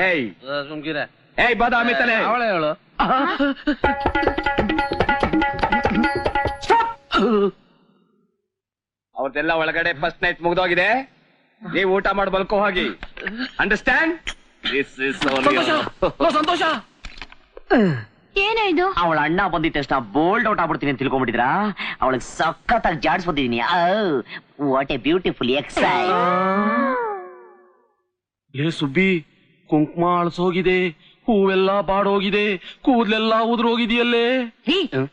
ಏಯ್ ಸುಮ್ಕಿರೆ. ಏಯ್ ಬಾದಾಮಿ ತಲೆ ಅವಳೇ ಹೇಳು. ಅವ್ರದೆಲ್ಲ ಒಳಗಡೆ ಫಸ್ಟ್ ನೈಟ್ ಮುಗ್ದೋಗಿದೆ. ನೀವು ಊಟ ಮಾಡಿ ಬಲ್ಕೋ ಹೋಗಿ. ಅಂಡರ್ಸ್ಟ್ಯಾಂಡ್? ದಿಸ್ ಇಸ್ ಸಂತೋಷ. ಏನೋ ಇದು? ಅವಳ ಅಣ್ಣ ಬಂದಿದ ತಕ್ಷಣ ಬೋಲ್ಡ್ ಔಟ್ ಆಗ್ಬಿಡ್ತೀನಿ ಅಂತ ತಿಳ್ಕೊಂಡ್ಬಿಟ್ಟಿದ್ರ. ಅವಳಿಗೆ ಸಖತ್ತಾಗಿ ಜಾಡ್ಸ್ಬಿಟ್ಟಿದೀನಿ. What a beautiful excise. ಲೇ ಸುಬ್ಬಿ, ಕುಂಕುಮ ಅಳ್ಸೋಗಿದೆ, ಹೂವೆಲ್ಲ ಬಾಡೋಗಿದೆ, ಕೂದ್ಲೆಲ್ಲ ಉದ್ರೋಗಿದೆಯಲ್ಲೇ.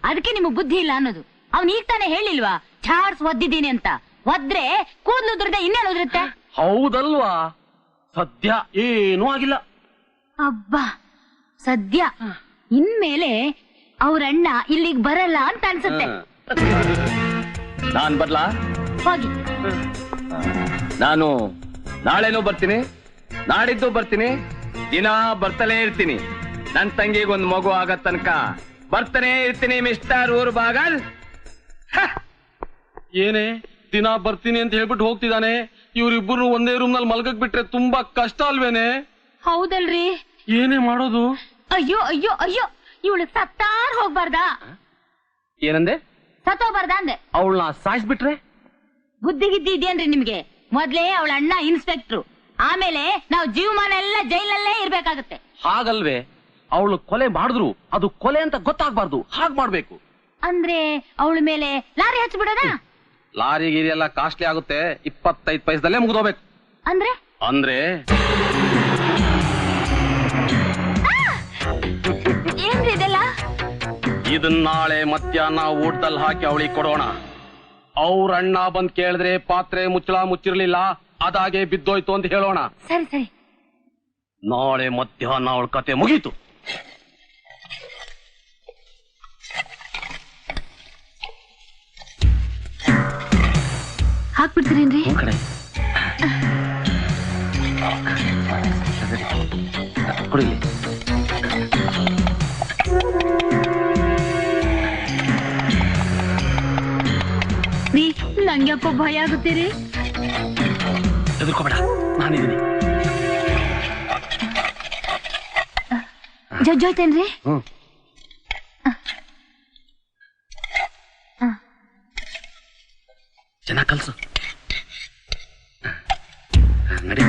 ಅದಕ್ಕೆ ನಿಮಗ್ ಬುದ್ಧಿ ಇಲ್ಲ ಅನ್ನೋದು. ಅವ್ನ್ ಈಗ ತಾನೇ ಹೇಳಿಲ್ವಾ ಚಾರ್ಸ್ ಒದ್ದಿದ್ದೀನಿ ಅಂತ. ಒದ್ರೆ ಕೂದ್ಲು ಉದ್ರದೆ ಇನ್ನೇನು ಉದುರುತ್ತೆ? ಹೌದಲ್ವಾ? ಸದ್ಯ ಏನೂ ಆಗಿಲ್ಲ. ಅಬ್ಬಾ ಸದ್ಯ ಇನ್ಮೇಲೆ ಅವ್ರಣ್ಣ ಇಲ್ಲಿಗ್ ಬರಲ್ಲ ಅಂತ ಅನ್ಸುತ್ತೆ. ನಾನ್ ಬರ್ಲಾ? ಹೋಗಿ. ನಾನು ನಾಳೆನೂ ಬರ್ತೀನಿ, ನಾಡಿದ್ದು ಬರ್ತೀನಿ, ದಿನ ಬರ್ತಲೇ ಇರ್ತೀನಿ. ನನ್ ತಂಗಿಗೊಂದು ಮಗು ಆಗತ್ ತನಕ ಬರ್ತಾನೆ ಇರ್ತೀನಿ ಮಿಸ್ಟರ್ ಊರ್ ಬಾಗಲ್. ಏನೇ ದಿನ ಬರ್ತೀನಿ ಅಂತ ಹೇಳ್ಬಿಟ್ಟು ಹೋಗ್ತಿದ್ದಾನೆ. ಇವ್ರಿಬ್ಬರು ಒಂದೇ ರೂಮ್ ನಲ್ಲಿ ಮಲ್ಗಕ್ ಬಿಟ್ರೆ ತುಂಬಾ ಕಷ್ಟ ಅಲ್ವೇನೆ? ಹೌದಲ್ರಿ. ಏನೇ ಮಾಡೋದು? ಅಯ್ಯೋ ಅಯ್ಯೋ ಅಯ್ಯೋ, ಇವಳು ಸತ್ತಾರ್ ಹೋಗ್ಬಾರ್ದಾ? ಏನಂದೆ? ಸತ್ತೋಗ್ಬಾರ್ದ ಅಂದೆ. ಅವಳನ್ನ ಸಾಯಿಸ್ಬಿಟ್ರೆ? ಬುದ್ಧಿಗಿದ್ದಿ ಇದೆಯೇನ್ರಿ ನಿಮ್ಗೆ? ಮೊದ್ಲೇ ಅವಳ ಅಣ್ಣ ಇನ್ಸ್ಪೆಕ್ಟ್ರು, ಆಮೇಲೆ ನಾವು ಜೀವಮಾನ ಎಲ್ಲ ಜೈಲಲ್ಲೇ ಇರ್ಬೇಕಾಗತ್ತೆ. ಹಾಗಲ್ವೇ, ಅವಳು ಕೊಲೆ ಮಾಡಿದ್ರು ಅದು ಕೊಲೆ ಅಂತ ಗೊತ್ತಾಗ್ಬಾರ್ದು. ಹಾಗ್ ಮಾಡ್ಬೇಕು. ಅಂದ್ರೆ ಅವಳ ಮೇಲೆ ಲಾರಿ ಹಚ್ಬಿಡೋದ? ಲಾರಿ ಗೀರಿ ಎಲ್ಲ ಕಾಸ್ಟ್ಲಿ ಆಗುತ್ತೆ. 25 ಪೈಸದಲ್ಲೇ ಮುಗಿದೋಗ್ಬೇಕು. ಅಂದ್ರೆ ಅಂದ್ರೆ ಏನ್ರಿ ಇದೆಲ್ಲ? ಇದನ್ನ ನಾಳೆ ಮಧ್ಯಾಹ್ನ ಊಟದಲ್ಲಿ ಹಾಕಿ ಅವಳಿಗೆ ಕೊಡೋಣ. ಅವ್ರ ಅಣ್ಣ ಬಂದ್ ಕೇಳಿದ್ರೆ ಪಾತ್ರೆ ಮುಚ್ಚಳ ಮುಚ್ಚಿರ್ಲಿಲ್ಲ, ಅದಾಗೆ ಬಿದ್ದೋಯ್ತು ಅಂತ ಹೇಳೋಣ. ಸರಿ ಸರಿ. ನಾಳೆ ಮಧ್ಯಾಹ್ನ ಅವಳ ಕತೆ ಮುಗೀತು. ಹಾಕ್ಬಿಡ್ತೀರೇನ್ರಿ? ಕುಡಿಲಿ. ನಂಗ್ಯಾಕೋ ಭಯ ಆಗುತ್ತೀರಿ? ಹೆದರ್ಕೋಬೇಡ, ನಾನಿದ್ದೀನಿ. ಜಜ್ಜೋಯ್ತೇನ್ರಿ? ಚೆನ್ನಾಗ್ ಕಲ್ಸು. ನಡಿ.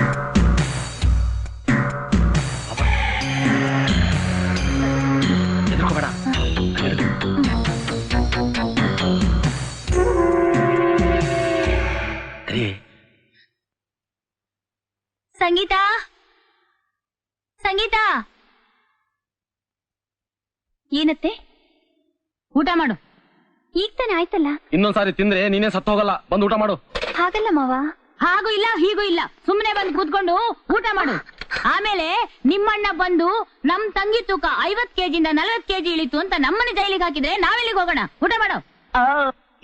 ಹೆದರ್ಕೋಬೇಡ. ಸಂಗೀತ, ಸಂಗೀತ. ಏನತ್ತೆ? ಊಟ ಮಾಡು. ಈಗ ತಾನೆ ಆಯ್ತಲ್ಲ. ಇನ್ನೊಂದ್ಸಾರಿ ತಿಂದ್ರೆ ನೀನೇ ಸತ್ತು ಹೋಗಲ್ಲ. ಬಂದು ಊಟ ಮಾಡು. ಹಾಗಲ್ಲ ಮಾವ. ಹಾಗೂ ಇಲ್ಲ ಹೀಗೂ ಇಲ್ಲ, ಸುಮ್ಮನೆ ಬಂದು ಕೂತ್ಕೊಂಡು ಊಟ ಮಾಡು. ಆಮೇಲೆ ನಿಮ್ಮಣ್ಣ ಬಂದು ನಮ್ ತಂಗಿ ತೂಕ 50 ಕೆಜಿಯಿಂದ 40 ಕೆಜಿ ಇಳಿತು ಅಂತ ನಮ್ಮನೆ ಜೈಲಿಗೆ ಹಾಕಿದ್ರೆ ನಾವೆಲ್ಲಿಗೆ ಹೋಗೋಣ? ಊಟ ಮಾಡು.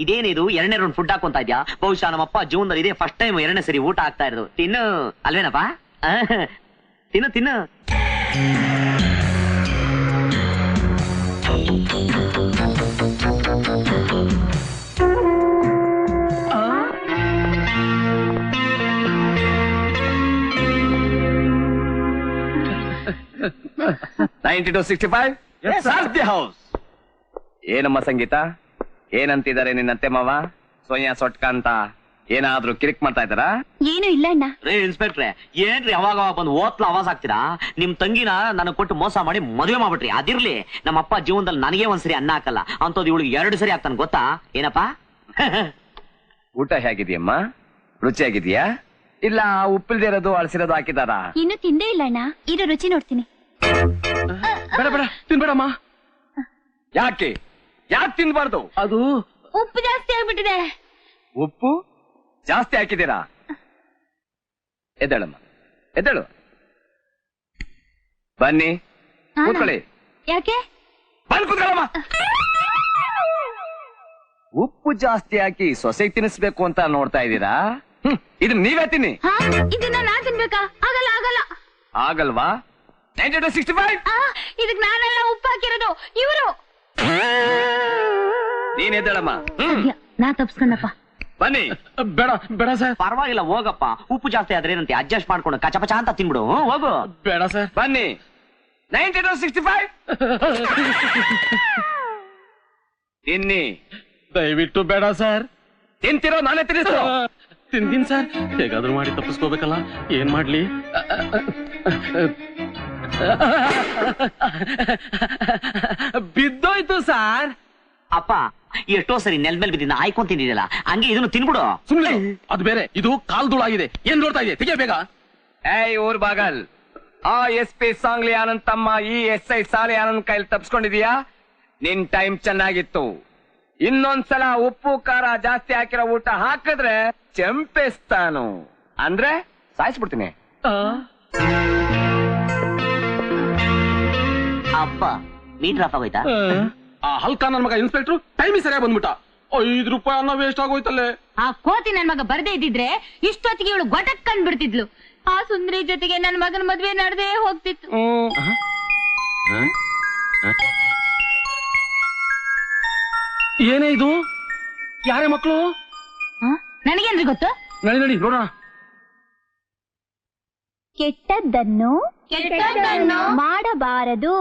ಇದೇನಿದು ಎರಡನೇ ರೌಂಡ್ ಫುಡ್ ಹಾಕೊಂತ ಇದ್ಯಾ? ಬಹುಶಃ ನಮ್ಮಪ್ಪ ಜೀವನದಲ್ಲಿ ಇದೇ ಫಸ್ಟ್ ಟೈಮ್ ಎರಡನೇ ಸರಿ ಊಟ ಆಗ್ತಾ ಇರೋದು. ತಿನ್ನು ಅಲ್ವೇನಪ್ಪ? ತಿನ್ನು ತಿನ್ನು. ಹೌಸ್. ಏನಮ್ಮ ಸಂಗೀತ, ಏನಂತಿದ್ದಾರೆ ನಿನ್ನತ್ತೆ ಮಾವ? ಸೋನಿಯಾ ಸೊಟ್ಕ ಅಂತ ಏನಾದ್ರೂ ಕಿರಿಕ್ ಮಾಡ್ತಾ ಇದ್ದಾರಾ? ಏನು ಇಲ್ಲ ಅಣ್ಣ. ರೇ ಇನ್ಸ್ಪೆಕ್ಟ್ರೆ, ಏನ್ರಿ ಅವಾಗ ಬಂದು ಓತ್ಲ ಆವಾಜ್ ಆಗ್ತೀರಾ? ನಿಮ್ ತಂಗಿನ ನನಗ್ ಕೊಟ್ಟು ಮೋಸ ಮಾಡಿ ಮದುವೆ ಮಾಡ್ಬಿಟ್ರಿ. ಅದಿರ್ಲಿ, ನಮ್ಮಪ್ಪ ಜೀವನದಲ್ಲಿ ನನಗೆ ಒಂದ್ಸರಿ ಅನ್ನ ಹಾಕಲ್ಲ ಅಂತದ್ ಇವಳಿಗೆ 2 ಸರಿ ಆಗ್ತಾನೆ ಗೊತ್ತಾ? ಏನಪ್ಪಾ? ಊಟ ಹೇಗಿದೆಯಮ್ಮ? ರುಚಿಯಾಗಿದೆಯಾ? ಇಲ್ಲ ಉಪ್ಪಿಲ್ದೇ ಇರೋದು ಅಳಸಿರೋದು ಹಾಕಿದಾರಾ? ಇನ್ನು ತಿಂದೇ ಇಲ್ಲ ಅಣ್ಣ. ಇರೋ ರುಚಿ ನೋಡ್ತೀನಿ. ಬೇಡ ಬೇಡ, ತಿನ್ಬೇಡಮ್ಮ. ಯಾಕೆ ಯಾಕೆ ತಿನ್ಬಾರ್ದು? ಅದು ಉಪ್ಪು ಜಾಸ್ತಿ ಆಗ್ಬಿಟ್ಟಿದೆ. ಉಪ್ಪು ಜಾಸ್ತಿ ಹಾಕಿದ್ದೀರಾ? ಎದ್ದೇಳಮ್ಮ, ಎದ್ದೇಳು. ಬನ್ನಿ ಕೂತ್ಕೊಳ್ಳಿ. ಯಾಕೆ? ಬಂದ್ ಕೂತ್ಕೊಳ್ಳಮ್ಮ. ಉಪ್ಪು ಜಾಸ್ತಿ ಹಾಕಿ ಸೊಸೆಗೆ ತಿನ್ನಿಸ್ಬೇಕು ಅಂತ ನೋಡ್ತಾ ಇದ್ದೀರಾ? ಇದನ್ನ ನೀವೇ ತಿನ್ನಿ. ಇದನ್ನ ನಾ ತಿನ್ಬೇಕಾ? ಆಗಲ್ಲ ಆಗಲ್ಲ. ಆಗಲ್ವಾ? 965 ಇದಕ್ ನಾನೆಲ್ಲ ಉಪ್ಪು ಹಾಕಿರೋದು. ಇವರು ನೀನ್ ಎದ್ದೇಳಮ್ಮ. ನಾ ತಪ್ಸ್ಕೊಂಡಪ್ಪ. ಬನ್ನಿ. ಬೇಡ ಬೇಡ ಸರ್. ಪರವಾಗಿಲ್ಲ ಹೋಗಪ್ಪ, ಉಪ್ಪು ಜಾಸ್ತಿ ಆದ್ರೆ ಏನಂತೆ ಅಡ್ಜಸ್ಟ್ ಮಾಡ್ಕೊಂಡು ಕಚಪಚ ಅಂತ ತಿನ್ಬಿಡು. ಹೋಗು. ಬೇಡ ಸರ್. ಬನ್ನಿ. 9265 ತಿನ್ನಿ. ದಯವಿಟ್ಟು ಬೇಡ ಸರ್. ತಿಂತಿರೋ ನಾನೇ ತಿನ್ನಿಸ್ತು. ತಿಂತೀನಿ ಸರ್. ಹೇಗಾದ್ರೂ ಮಾಡಿ ತಪ್ಪಿಸ್ಕೋಬೇಕಲ್ಲ, ಏನ್ ಮಾಡ್ಲಿ? ಬಿದ್ದೋಯ್ತು ಸಾರ್. ಅಪ್ಪ ಎಷ್ಟೋ ಸರಿ ನೆಲ ಮೇಲೆ ಬಿದ್ದಿನ ಆಯ್ಕೊಂಡ್ ತಿಂದಿದಲ್ಲ, ಹಂಗೆ ಇದನ್ನು ತಿನ್ಬಿಡು. ಸುಮ್ನೆ ಅದು ಬೇರೆ, ಇದು ಕಾಲ್ದುಳಾಗಿದೆ. ಏನ್ ನೋಡ್ತಾ ಇದೆ? ತೆಗೆ ಬೇಗ. ಏಯ್ ಊರ್ ಬಾಗಲ್, ಆ SP ಸಾಂಗ್ಲಿ ಆನಂದ್ ತಮ್ಮ ಈ SI ಸಾಲಿ ಆನಂದ್ ಕೈಲಿ ತಪ್ಸ್ಕೊಂಡಿದೀಯಾ? ನಿನ್ ಟೈಮ್ ಚೆನ್ನಾಗಿತ್ತು. ಇನ್ನೊಂದ್ಸಲ ಉಪ್ಪು ಖಾರ ಜಾಸ್ತಿ ಹಾಕಿರೋ ಊಟ ಹಾಕಿದ್ರೆ ಚಂಪೆಸ್ತಾನು, ಅಂದ್ರೆ ಸಾಯಿಸ್ಬಿಡ್ತೀನಿ. ಅಪ್ಪ ಮೀಟರ್ ಆಫ್ ಆಗೋಯ್ತಾ? ಆ ಹಲ್ಕ ನನ್ ಮಗ ಇನ್ಸ್ಪೆಕ್ಟ್ರು ಟೈಮ್ ಸರಿಯಾಗಿ ಬಂದ್ಬಿಟ್ಟ. 5 ರೂಪಾಯಿ ಅನ್ನ ವೇಸ್ಟ್ ಆಗೋಯ್ತಲ್ಲೇ. ಆ ಕೋತಿ ನನ್ ಮಗ ಬರ್ದೇ ಇದ್ದಿದ್ರೆ ಇಷ್ಟೊತ್ತಿಗೆ ಇವಳು ಗೊಟಕ್ ಕಂಡ್ ಬಿಡ್ತಿದ್ಲು. ಆ ಸುಂದರಿ ಜೊತೆಗೆ ನನ್ ಮಗನ ಮದ್ವೆ ನಡೆದೇ ಹೋಗ್ತಿತ್ತು. ಏನೇ ಇದು? ಯಾರೇ ಮಕ್ಕಳು? ನನಗೇನ್ರಿ ಗೊತ್ತು? ನಡಿ ನಡಿ ನೋಡೋಣ. ಕೆಟ್ಟದ್ದನ್ನು ಮಾಡಬಾರದು.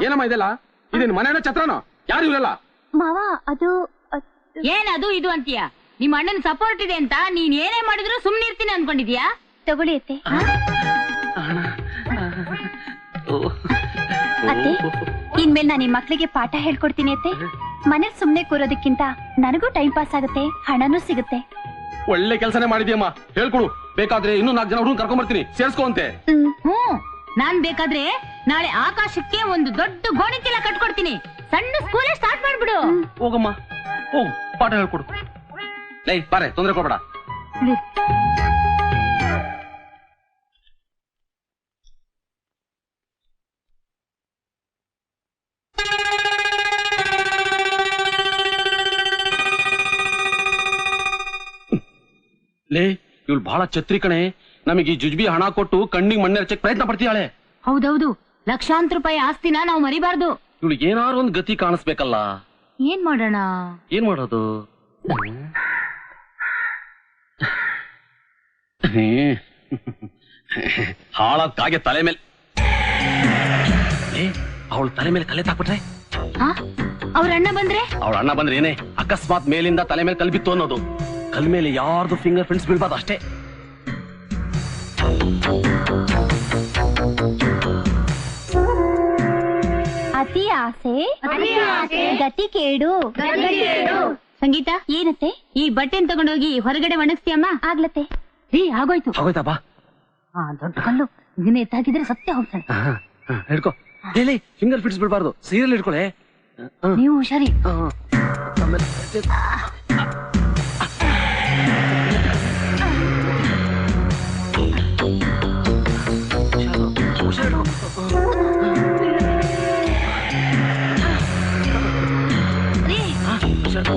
ಏನಮ್ಮ ಇದೆಲ್ಲ? ಇದೇನು ಮನೆಯ ಛತ್ರನೋ? ಯಾರು ಇವರೆಲ್ಲ? ಮಾವ ಅದು ಏನದು ಇದು ಅಂತೀಯ? ನಿಮ್ಮ ಅಣ್ಣನ ಸಪೋರ್ಟ್ ಇದೆ ಅಂತ ನೀನ್ ಏನೇ ಮಾಡಿದ್ರು ಸುಮ್ನೆ ಇರ್ತೀನಿ ಅನ್ಕೊಂಡಿದ್ಯಾ? ತಗೊಳ್ಳಿ ಅತ್ತೆ. ಅತ್ತೆ, ಇನ್ಮೇಲೆ ನಾನು ಈ ಮಕ್ಳಿಗೆ ಪಾಠ ಹೇಳ್ಕೊಡ್ತೀನಿ ಅತ್ತೆ. ಮನೇಲಿ ಸುಮ್ನೆ ಕೂರೋದಕ್ಕಿಂತ ನನಗೂ ಟೈಮ್ ಪಾಸ್ ಆಗುತ್ತೆ, ಹಣನೂ ಸಿಗುತ್ತೆ. ಒಳ್ಳೆ ಕೆಲಸನೇ ಮಾಡಿದ್ಯಮ್ಮ. ಹೇಳ್ಕೊಡು. ಬೇಕಾದ್ರೆ ಇನ್ನೂ 4 ಜನ ಹುಡುಗನ್ ಕರ್ಕೊಂಡ್ ಬರ್ತೀನಿ, ಸೇರ್ಸ್ಕೊ ಅಂತೆ. ನಾನ್ ಬೇಕಾದ್ರೆ ನಾಳೆ ಆಕಾಶಕ್ಕೆ ಒಂದು ದೊಡ್ಡ ಗೋಣಿ ಚೀಲ ಕಟ್ಕೊಡ್ತೀನಿ. ಸಣ್ಣ ಸ್ಕೂಲೇ ಸ್ಟಾರ್ಟ್ ಮಾಡ್ಬಿಡು. ಹೋಗಮ್ಮ, ಹೋಗು, ಪಾಠ ಹೇಳ್ಕೊಡು. ಲೈ ಬಾರೆ, ತೊಂದ್ರೆ ಕೊಡ್ಬೇಡ. ಲೇ, ಇವಳು ಬಹಳ ಛತ್ರಿ ಕಣೆ. ನಮಗೆ ಈ ಜುಜ್ಬಿ ಹಣ ಕೊಟ್ಟು ಕಣ್ಣಿಗೆ ಮಣ್ಣೆ ಹಚ್ಚಕ್ ಪ್ರಯತ್ನ ಪಡ್ತೀಯಾಳೆ. ಹೌದೌದು, ಲಕ್ಷಾಂತರ ರೂಪಾಯಿ ಆಸ್ತಿನ ನಾವು ಮರಿಬಾರ್ದು. ಇವಳಿಗೆ ಏನಾರು ಒಂದು ಗತಿ ಕಾಣಿಸ್ಬೇಕಲ್ಲ. ಏನ್ ಮಾಡೋಣ? ಏನ್ ಮಾಡೋದು? ಹಾಳಾದ ಕಾಗೆ ತಲೆ ಮೇಲೆ ಅವಳ ತಲೆ ಮೇಲೆ ಕಲೆ ತಾಕ್ಬಿಟ್ರೆ? ಅವ್ರ ಅಣ್ಣ ಬಂದ್ರೆ? ಅವಳ ಅಣ್ಣ ಬಂದ್ರೆ ಏನೇ, ಅಕಸ್ಮಾತ್ ಮೇಲಿಂದ ತಲೆ ಮೇಲೆ ಕಲ್ ಬಿತ್ತು ಅನ್ನೋದು. ಕಲ್ ಮೇಲೆ ಯಾರ್ದು ಫಿಂಗರ್ ಪ್ರಿಂಟ್ಸ್ ಬೀಳ್ಬಾರ್ದು ಅಷ್ಟೇ. ಅತಿ ಆಸೆ ಗತಿ ಕೇಡು. ಸಂಗೀತ, ಏನತ್ತೆ? ಈ ಬಟ್ಟೆನ್ ತಗೊಂಡೋಗಿ ಹೊರಗಡೆ ಒಣಗಿಸ್ತೀಯಮ್ಮ? ಆಗ್ಲತ್ತೆ. ರೀ, ಆಗೋಯ್ತು. ಆಗೋಯ್ತಾ? ಬಾ. ದೊಡ್ಡ ಕಲ್ಲು ಇದನ್ನ ಎತ್ತಾಕಿದ್ರೆ ಸತ್ಯ ಹೋಗ್ತಾನೆ. ಹಿಡ್ಕೊ. ಹೇಳಿ, ಫಿಂಗರ್ ಪ್ರಿಂಟ್ಸ್ ಬಿಡ್ಬಾರ್ದು. ಸೀರಿಯಲ್ ಹಿಡ್ಕೊಳೆ. ನೀವು ಹುಷಾರಿ.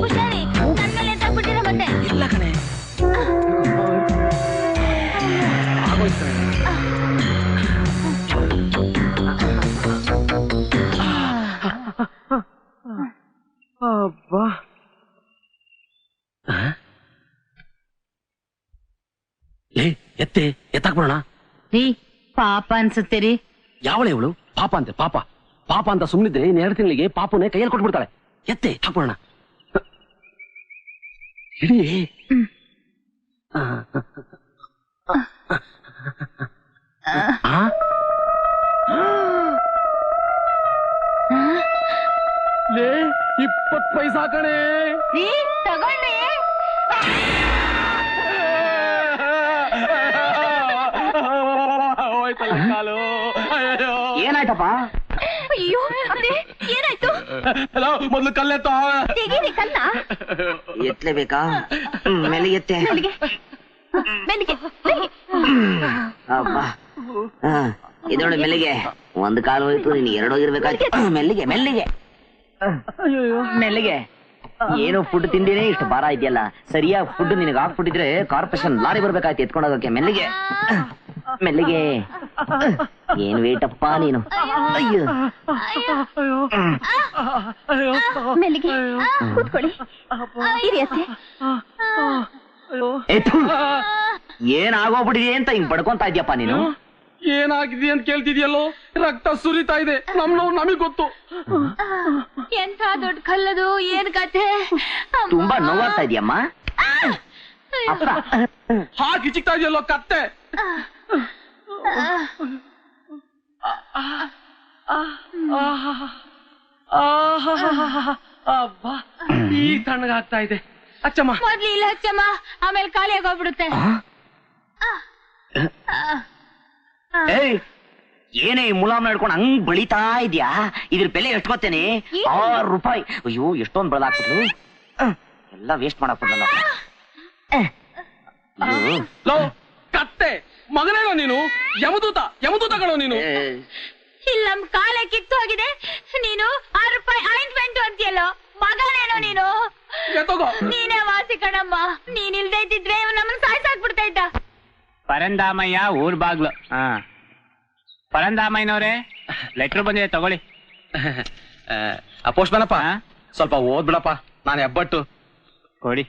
ಹುಷಾರಿ, ನನ್ನ ಮೇಲೆ ಎತ್ತಾಕ್ಬಿಟ್ಟಿರ ಮತ್ತೆ. ಇಲ್ಲ ಕಣೆ, ಆಗೋಯ್ತು. ಅಬ್ಬಾ, ಎತ್ತಾಕ್ಬಿಡೋಣ. ರೀ, ಪಾಪ ಅನ್ಸುತ್ತೆ ರೀ. ಯಾವಳೆ ಇವಳು? ಪಾಪ ಅಂತೆ. ಪಾಪ ಪಾಪ ಅಂತ ಸುಮ್ನಿದ್ರೆ 2 ತಿಂಗಳಿಗೆ ಪಾಪನೇ ಕೈಯಲ್ಲಿ ಕೊಟ್ಬಿಡ್ತಾಳೆ. ಎತ್ತೆ ಹಾಕ್ಬಿಡೋಣ. ಇಡೀ ಲೇ, 20 ಪೈಸಾ ಕಣೆ. ರೀ, ತಗೊಳ್ಳಿ. ಏನಾಯ್ತಪ್ಪ? ಅಯ್ಯೋ, ಏನಾಯ್ತು? ಮೊದ್ಲು ಕಲ್ಲೆತ್ತ. ತೆಗೀರಿ ಕಲ್ಲ. ಎತ್ತಲೇಬೇಕಾ? ಮೆಲ್ಲಿಗೆ ಎತ್ತೆ. ಅಬ್ಬಾ, ಇದೊಂದು ಮೆಲ್ಲಿಗೆ. 1 ಕಾಲು ಹೋಯ್ತು, ನೀನು 2 ಹೋಗಿರ್ಬೇಕಾಯ್ತು. ಮೆಲ್ಲಿಗೆ ಮೆಲ್ಲಿಗೆ ಮೆಲ್ಲಿಗೆ. ಏನು ಫುಡ್ ತಿಂದಿನೇ ಇಷ್ಟು ಭಾರ ಇದೆಯಲ್ಲ. ಸರಿಯಾಗಿ ಫುಡ್ ನಿನಗೆ ಹಾಕ್ಬಿಟ್ಟಿದ್ರೆ ಕಾರ್ಪೊರೇಷನ್ ಲಾರಿ ಬರ್ಬೇಕಾಯ್ತು ಎತ್ಕೊಂಡೋಗಕ್ಕೆ. ಮೆಲ್ಲಿಗೆ ಮೆಲ್ಲಿಗೆ. ಏನ್ ವೇಟಪ್ಪ ನೀನು. ಅಯ್ಯೋ ಮೆಲ್ಲಿಗೆ ಕೂತ್ಕೊಳ್ಳಿ. ಇರಿ ಅತ್ತೆ. ಏನಾಗೋಗ್ಬಿಟ್ಟಿದೆ ಅಂತ ಹಿಂಗ್ ಪಡ್ಕೊಂತ ಇದ್ಯಪ್ಪ ನೀನು. ಏನಾಗಿದೆ ಅಂತ ಕೇಳ್ತಿದ್ಯಲ್ಲೋ, ರಕ್ತ ಸುರಿತಾ ಇದೆ. ನಮಗ್ ಗೊತ್ತು. ಎಂಥ ದೊಡ್ಡ ಕಲ್ಲದು, ಏನ್ ಕತೆ. ತುಂಬಾ ನೋವಾಗ್ತಾ ಇದೆಯಮ್ಮ. ಹಾಕಿ ಚಿಕ್ತಾ ಇದೆಯಲ್ಲೋ ಕತ್ತೆ. ಅಬ್ಬಾ, ಈಗ ತಣ್ಣಗಾಗ್ತಾ ಇದೆ. ಅಚ್ಚಮ್ಮ ಮೊದ್ಲು ಇಲ್ಲ ಹಚ್ಚಮ್ಮ, ಆಮೇಲೆ ಖಾಲಿ ಆಗೋಗ್ಬಿಡುತ್ತೆ. ಏಯ್, ಏನೇ ಮುಲಾಮ್ ನಡ್ಕೊಂಡು ಹಂಗ್ ಬಳಿತಾ ಇದ್ಯಾ? ಇದ್ರ ಬೆಲೆ ಎಷ್ಟು ಗೊತ್ತೇನೆ? 6 ರೂಪಾಯಿ. ಅಯ್ಯೋ, ಎಷ್ಟೊಂದು ಬೆಳೆದಾಕ್ಬಿಟ್ರು. ಎಲ್ಲ ವೇಸ್ಟ್ ಮಾಡಾಕ್ಬಿಟ್ರಲ್ಲ. ಲೋ ಕತ್ತೆ ಮಗನೇನೋ ನೀನು, ಯಮದೂತಗಳೋ ನೀನು. ಇಲ್ಲ, ನಮ್ ಕಾಲ ಕಿತ್ತು ಹೋಗಿದೆ. ನೀನು 6 ರೂಪಾಯಿ ಆಯಿಂಟ್ಮೆಂಟ್ ಅಂತೀಯಲ್ಲೋ, ಮಗನೇನೋ ನೀನು. ನೀನೇ ವಾಸಿ ಕಣಮ್ಮ. ನೀನ್ ಇಲ್ದೇ ಇದ್ದಿದ್ರೆ ನಮ್ಮನ್ನ ಸಾಯ್ಸಾಕ್ಬಿಡ್ತಾ ಇದ್ದ. ಪರಂದಾಮಯ್ಯ ಊರ್ ಬಾಗ್ಲು. ಪರಂದಾಮಯ್ಯನವ್ರೆ, ಲೆಟ್ರ್ ಬಂದಿದೆ ತಗೊಳ್ಳಿ. ಪೋಸ್ಟ್ಮನಪ್ಪ, ಸ್ವಲ್ಪ ಓದ್ಬಿಡಪ್ಪ, ನಾನು ಹೆಬ್ಬಟ್ಟು. ಕೊಡಿ.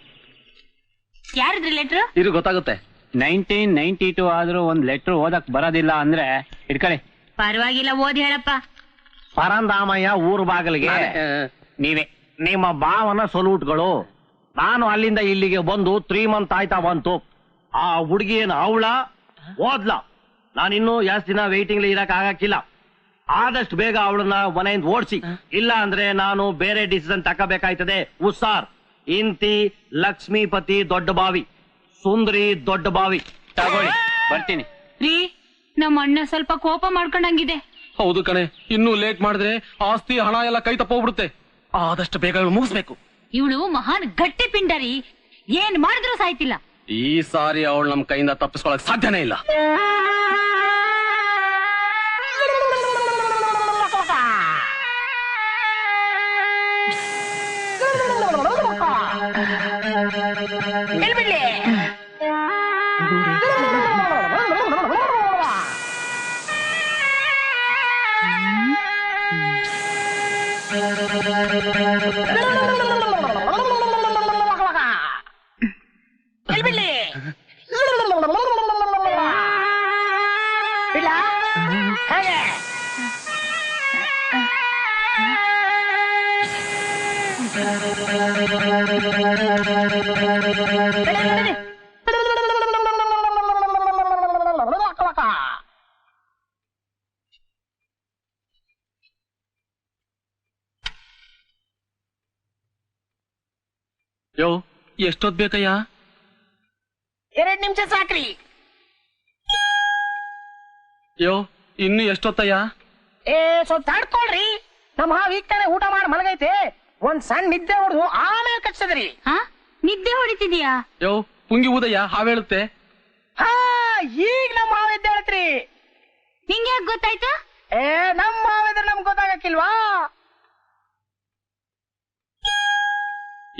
ಯಾರಿದ್ರಿ ಲೆಟ್ರು? ಇದು ಗೊತ್ತಾಗುತ್ತೆ. 1992 ಆದ್ರೂ ಒಂದ್ ಲೆಟ್ರ್ ಓದಕ್ ಬರೋದಿಲ್ಲ ಅಂದ್ರೆ ಇಟ್ಕೊಳ್ಳಿ. ಪರವಾಗಿಲ್ಲ, ಓದಿ ಹೇಳಪ್ಪ. ಪರಂದಾಮಯ್ಯ ಊರ್ ಬಾಗಿಲಿಗೆ ನೀವೇ ನಿಮ್ಮ ಭಾವನ ಸೊಲ್ಯೂಟ್ಗಳು. ನಾನು ಅಲ್ಲಿಂದ ಇಲ್ಲಿಗೆ ಬಂದು 3 ಮಂತ್ ಆಯ್ತಾ ಬಂತು. ಆ ಹುಡುಗಿ ಏನು ಅವಳ ಓದ್ಲ? ನಾನಿನ್ನೂ ಜಾಸ್ತಿ ದಿನ ವೇಟಿಂಗ್ ಇರಕ್ ಆಗಕ್ಕಿಲ್ಲ. ಆದಷ್ಟು ಬೇಗ ಅವಳನ್ನ ಮನೆಯಿಂದ ಓಡಿಸಿ, ಇಲ್ಲ ಅಂದ್ರೆ ನಾನು ಬೇರೆ ಡಿಸಿಷನ್ ತಕ್ಕಬೇಕಾಯ್ತದೆ. ಉಸ್ಸಾರ್ ಇಂತಿ ಲಕ್ಷ್ಮೀಪತಿ ದೊಡ್ಡ ಬಾವಿ, ಸುಂದರಿ ದೊಡ್ಡ ಬಾವಿ. ತಗೊಳ್ಳಿ, ಬರ್ತೀನಿ. ರೀ, ನಮ್ಮ ಅಣ್ಣ ಸ್ವಲ್ಪ ಕೋಪ ಮಾಡ್ಕೊಂಡಂಗಿದೆ. ಹೌದು ಕಣೆ, ಇನ್ನೂ ಲೇಟ್ ಮಾಡಿದ್ರೆ ಆಸ್ತಿ ಹಣ ಎಲ್ಲ ಕೈ ತಪ್ಪೋಗ್ಬಿಡುತ್ತೆ. ಆದಷ್ಟು ಬೇಗ ಮುಗಿಸ್ಬೇಕು. ಇವಳು ಮಹಾನ್ ಗಟ್ಟಿ ಪಿಂಡರಿ, ಏನ್ ಮಾಡಿದ್ರು ಸಾಯ್ತಿಲ್ಲ. ಈ ಸಾರಿ ಅವಳು ನಮ್ ಕೈಯಿಂದ ತಪ್ಪಿಸ್ಕೊಳಕ್ ಸಾಧ್ಯನೇ ಇಲ್ಲ. ಯೋ, ಎಷ್ಟೊತ್ ಬೇಕಯ್ಯ? 2 ನಿಮಿಷ ಸಾಕ್ರಿ. ಯೋ, ಇನ್ನು ಎಷ್ಟೊತ್ತಯ್ಯ? ಸ್ವಲ್ಪ ತಡ್ಕೊಳ್ರಿ. ನಮ್ಮ ಈಗ ತಾನೆ ಊಟ ಮಾಡಿ ಮಲಗೈತೆ. ಒಂದ್ ಸಣ್ಣ ನಿದ್ದೆ ಹೊಡೆದು ಆಮೇಲೆ ಕಚ್ಚದ್ರಿ. ನಿದ್ದೆ ಹೊಡಿತಿದ್ಯಾ? ಯೋ, ಪುಂಗಿ ಊದಯ್ಯ, ಹಾವೇಳುತ್ತೆ. ಈಗ ನಮ್ಮ ಮಾವ ಎದ್ದೆ ಹೇಳ್ತ್ರಿ. ನಿಂಗೆ ಯಾಕೆ ಗೊತ್ತಾಯ್ತು? ನಮ್ಮ ಮಾವ ಇದ್ರೆ ನಮ್ಗೆ ಗೊತ್ತಾಗಕ್ಕಿಲ್ವಾ?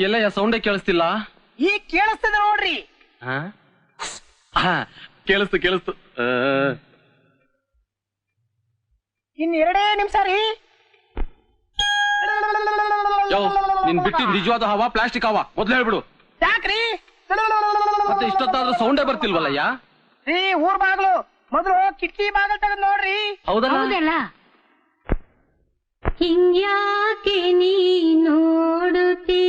ಎಲ್ಲಯ್ಯ, ಸೌಂಡೇ ಕೇಳಿಸ್ತಿಲ್ಲ. ಈಗ ಕೇಳಿಸ್ತದೆ ನೋಡ್ರಿ. ಕೇಳಿಸ್ತು. ಇನ್ 2 ನಿಮಿಷ ರೀ. ಯೋ, ನಿನ್ ಬಿಟ್ಟು ನಿಜವಾದ ಹವಾ ಪ್ಲಾಸ್ಟಿಕ್ ಹವಾ ಮೊದ್ಲು ಹೇಳ್ಬಿಡು. ಯಾಕ್ರಿ? ಮತ್ತೆ ಇಷ್ಟೊತ್ತಾದ್ರೂ ಸೌಂಡೇ ಬರ್ತಿಲ್ವಲ್ಲಯ್ಯ? ರೀ, ಊರ್ ಬಾಗ್ಲು ಮೊದಲು ಕಿಟಕಿ ಬಾಗಲ್ ತೆಗೆದು ನೋಡ್ರಿ. ಹೌದಲ್ಲ? ಹಿಂಗ್ಯಾಕೆ ನೀ ನೋಡುತ್ತೀ